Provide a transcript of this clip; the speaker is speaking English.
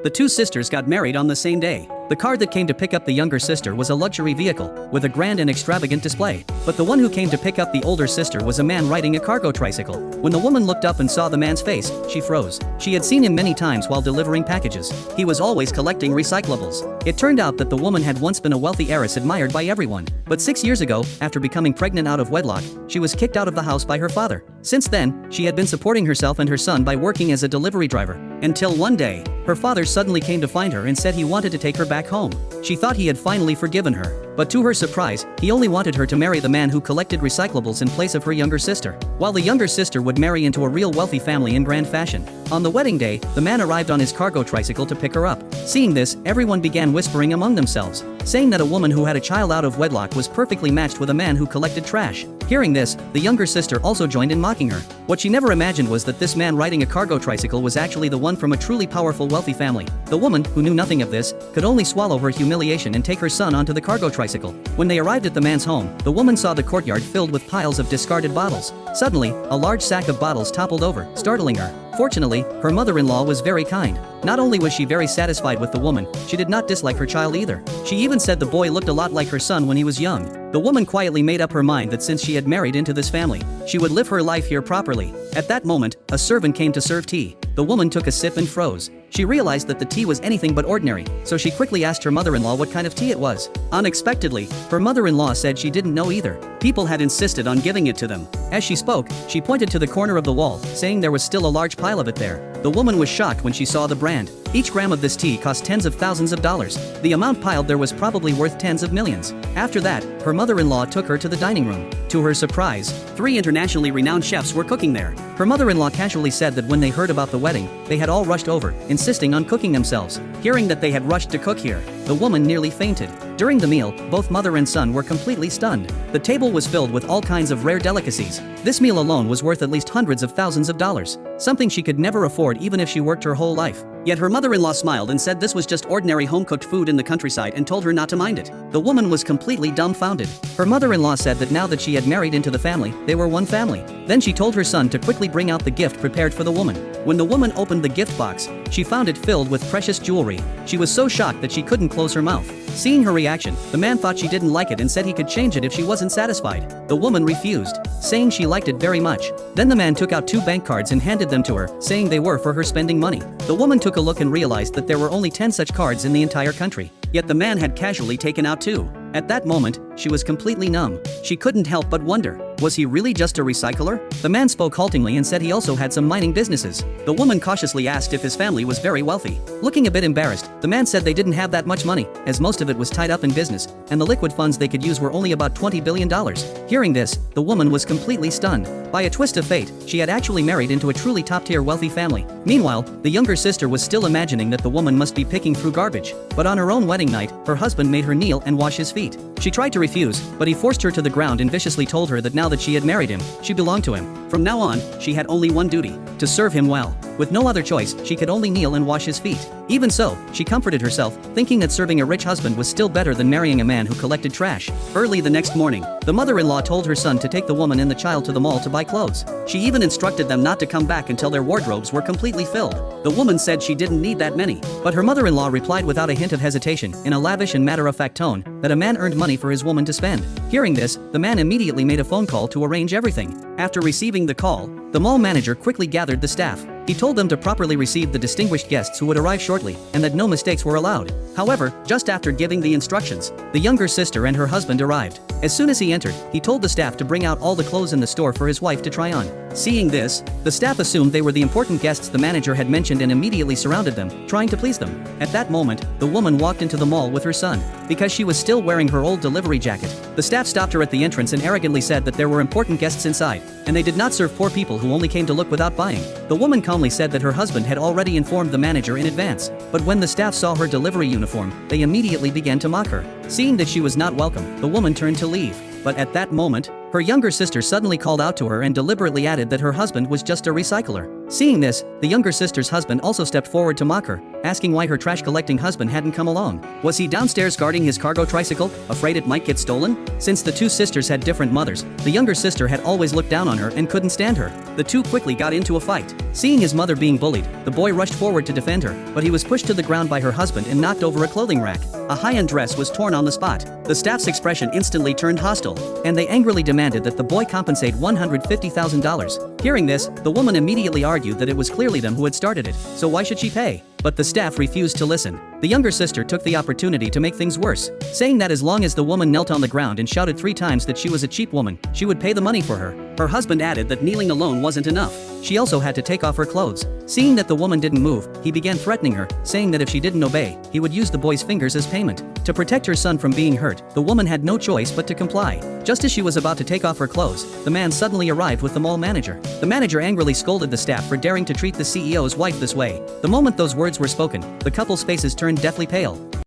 The two sisters got married on the same day. The car that came to pick up the younger sister was a luxury vehicle, with a grand and extravagant display. But the one who came to pick up the older sister was a man riding a cargo tricycle. When the woman looked up and saw the man's face, she froze. She had seen him many times while delivering packages. He was always collecting recyclables. It turned out that the woman had once been a wealthy heiress admired by everyone. But 6 years ago, after becoming pregnant out of wedlock, she was kicked out of the house by her father. Since then, she had been supporting herself and her son by working as a delivery driver. Until one day, her father suddenly came to find her and said he wanted to take her back home. She thought he had finally forgiven her, but to her surprise, he only wanted her to marry the man who collected recyclables in place of her younger sister, while the younger sister would marry into a real wealthy family in grand fashion. On the wedding day, the man arrived on his cargo tricycle to pick her up. Seeing this, everyone began whispering among themselves, saying that a woman who had a child out of wedlock was perfectly matched with a man who collected trash. Hearing this, the younger sister also joined in mocking her. What she never imagined was that this man riding a cargo tricycle was actually the one from a truly powerful wealthy family. The woman, who knew nothing of this, could only swallow her humiliation and take her son onto the cargo tricycle. When they arrived at the man's home, the woman saw the courtyard filled with piles of discarded bottles. Suddenly, a large sack of bottles toppled over, startling her. Fortunately, her mother-in-law was very kind. Not only was she very satisfied with the woman, she did not dislike her child either. She even said the boy looked a lot like her son when he was young. The woman quietly made up her mind that since she had married into this family, she would live her life here properly. At that moment, a servant came to serve tea. The woman took a sip and froze. She realized that the tea was anything but ordinary, so she quickly asked her mother-in-law what kind of tea it was. Unexpectedly, her mother-in-law said she didn't know either. People had insisted on giving it to them. As she spoke, she pointed to the corner of the wall, saying there was still a large pile of it there. The woman was shocked when she saw the brand. Each gram of this tea cost tens of thousands of dollars. The amount piled there was probably worth tens of millions. After that, her mother-in-law took her to the dining room. To her surprise, 3 internationally renowned chefs were cooking there. Her mother-in-law casually said that when they heard about the wedding, they had all rushed over, insisting on cooking themselves. Hearing that they had rushed to cook here, the woman nearly fainted. During the meal, both mother and son were completely stunned. The table was filled with all kinds of rare delicacies. This meal alone was worth at least hundreds of thousands of dollars, something she could never afford even if she worked her whole life. Yet her mother-in-law smiled and said this was just ordinary home-cooked food in the countryside and told her not to mind it. The woman was completely dumbfounded. Her mother-in-law said that now that she had married into the family, they were one family. Then she told her son to quickly bring out the gift prepared for the woman. When the woman opened the gift box, she found it filled with precious jewelry. She was so shocked that she couldn't close her mouth. Seeing her reaction, the man thought she didn't like it and said he could change it if she wasn't satisfied. The woman refused, saying she liked it very much. Then the man took out 2 bank cards and handed them to her, saying they were for her spending money. The woman took a look and realized that there were only 10 such cards in the entire country. Yet the man had casually taken out 2. At that moment, she was completely numb. She couldn't help but wonder, was he really just a recycler? The man spoke haltingly and said he also had some mining businesses. The woman cautiously asked if his family was very wealthy. Looking a bit embarrassed, the man said they didn't have that much money, as most of it was tied up in business, and the liquid funds they could use were only about $20 billion. Hearing this, the woman was completely stunned. By a twist of fate, she had actually married into a truly top-tier wealthy family. Meanwhile, the younger sister was still imagining that the woman must be picking through garbage. But on her own wedding night, her husband made her kneel and wash his feet. She tried to refuse, but he forced her to the ground and viciously told her that now that she had married him, she belonged to him. From now on, she had only one duty: to serve him well. With no other choice, she could only kneel and wash his feet. Even so, she comforted herself, thinking that serving a rich husband was still better than marrying a man who collected trash. Early the next morning, the mother-in-law told her son to take the woman and the child to the mall to buy clothes. She even instructed them not to come back until their wardrobes were completely filled. The woman said she didn't need that many, but her mother-in-law replied without a hint of hesitation, in a lavish and matter-of-fact tone, that a man earned money for his woman to spend. Hearing this, the man immediately made a phone call to arrange everything. After receiving the call, the mall manager quickly gathered the staff. He told them to properly receive the distinguished guests who would arrive shortly, and that no mistakes were allowed. However, just after giving the instructions, the younger sister and her husband arrived. As soon as he entered, he told the staff to bring out all the clothes in the store for his wife to try on. Seeing this, the staff assumed they were the important guests the manager had mentioned and immediately surrounded them, trying to please them. At that moment, the woman walked into the mall with her son. Because she was still wearing her old delivery jacket, the staff stopped her at the entrance and arrogantly said that there were important guests inside, and they did not serve poor people who only came to look without buying. The woman calmly said that her husband had already informed the manager in advance, but when the staff saw her delivery uniform, they immediately began to mock her. Seeing that she was not welcome, the woman turned to leave. But at that moment, Her younger sister suddenly called out to her and deliberately added that her husband was just a recycler. Seeing this, the younger sister's husband also stepped forward to mock her, asking why her trash-collecting husband hadn't come along. Was he downstairs guarding his cargo tricycle, afraid it might get stolen? Since the two sisters had different mothers, the younger sister had always looked down on her and couldn't stand her. The two quickly got into a fight. Seeing his mother being bullied, the boy rushed forward to defend her, but he was pushed to the ground by her husband and knocked over a clothing rack. A high-end dress was torn on the spot. The staff's expression instantly turned hostile, and they angrily demanded that the boy compensate $150,000. Hearing this, the woman immediately argued that it was clearly them who had started it, so why should she pay? But the staff refused to listen. The younger sister took the opportunity to make things worse, saying that as long as the woman knelt on the ground and shouted 3 times that she was a cheap woman, she would pay the money for her. Her husband added that kneeling alone wasn't enough. She also had to take off her clothes. Seeing that the woman didn't move, he began threatening her, saying that if she didn't obey, he would use the boy's fingers as payment. To protect her son from being hurt, the woman had no choice but to comply. Just as she was about to take off her clothes, the man suddenly arrived with the mall manager. The manager angrily scolded the staff for daring to treat the CEO's wife this way. The moment those words were spoken, the couple's faces turned deathly pale.